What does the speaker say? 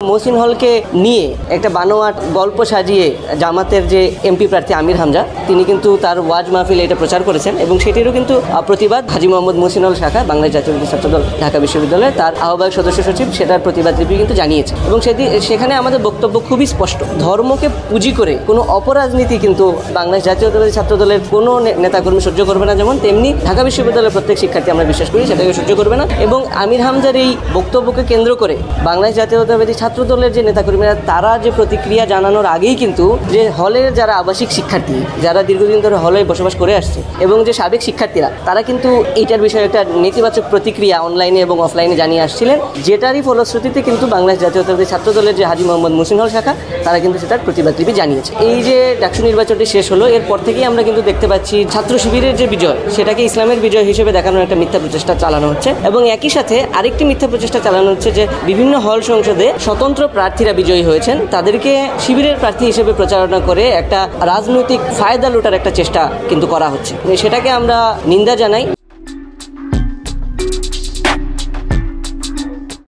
মহসিন হলকে নিয়ে একটা বানোয়াট গল্প সাজিয়ে জামাতের যে এমপি প্রার্থী আমির হামজা তিনি কিন্তু তার ওয়াজ মাহফিলে এটা প্রচার করেছেন এবং সেটিরও কিন্তু প্রতিবাদ হাজী মোহাম্মদ মহসিন হল শাখা বাংলাদেশ জাতীয়তাবাদী ছাত্রদল ঢাকা বিশ্ববিদ্যালয়ে তার আহ্বায়ক সদস্য সচিব সেটার প্রতিবাদ লিপি কিন্তু জানিয়েছে এবং সেখানে আমাদের বক্তব্য খুবই স্পষ্ট। ধর্মকে পুঁজি করে কোনো অপরাজনীতি কিন্তু বাংলাদেশ জাতীয়তাবাদী ছাত্রদলের কোনো নেতাকর্মী সহ্য করবে না, যেমন তেমনি ঢাকা বিশ্ববিদ্যালয়ের প্রত্যেক শিক্ষার্থী আমরা বিশ্বাস করি সেটাকে সহ্য করবে না। এবং আমির হামজার এই বক্তব্যকে কেন্দ্র করে বাংলাদেশ জাতীয়তাবাদী ছাত্রদলের যে নেতাকর্মীরা তারা যে প্রতিক্রিয়া জানানোর আগেই কিন্তু যে হলের যারা আবাসিক শিক্ষার্থী যারা দীর্ঘদিন ধরে হলে বসবাস করে আসছে এবং যে সাবেক শিক্ষার্থীরা তারা কিন্তু এইটার বিষয়ে একটা নেতিবাচক প্রতিক্রিয়া অনলাইনে এবং অফলাইনে জানিয়ে আসছিলেন, যেটারই ফলশ্রুতিতে কিন্তু বাংলাদেশ জাতীয়তাবাদী ছাত্রদলের যে হাজী মোহাম্মদ মহসিন হল শাখা তারা কিন্তু সেটার প্রতিবাদ লিপি জানিয়েছে। এই যে ডাকসু নির্বাচনটি শেষ হলো এরপর থেকেই আমরা কিন্তু দেখতে পাচ্ছি ছাত্র শিবিরের যে বিজয় সেটাকে ইসলামের বিজয় হিসেবে দেখানোর একটা মিথ্যা প্রচেষ্টা চালানো হচ্ছে এবং একই সাথে আরেকটি মিথ্যা প্রচেষ্টা চালানো হচ্ছে যে বিভিন্ন হল সংসদে স্বতন্ত্র প্রার্থীরা বিজয়ী হয়েছেন তাদেরকে শিবিরের প্রার্থী হিসেবে প্রচারণা করে একটা রাজনৈতিক ফায়দা লুটার একটা চেষ্টা কিন্তু করা হচ্ছে। সেটাকে আমরা নিন্দা জানাই।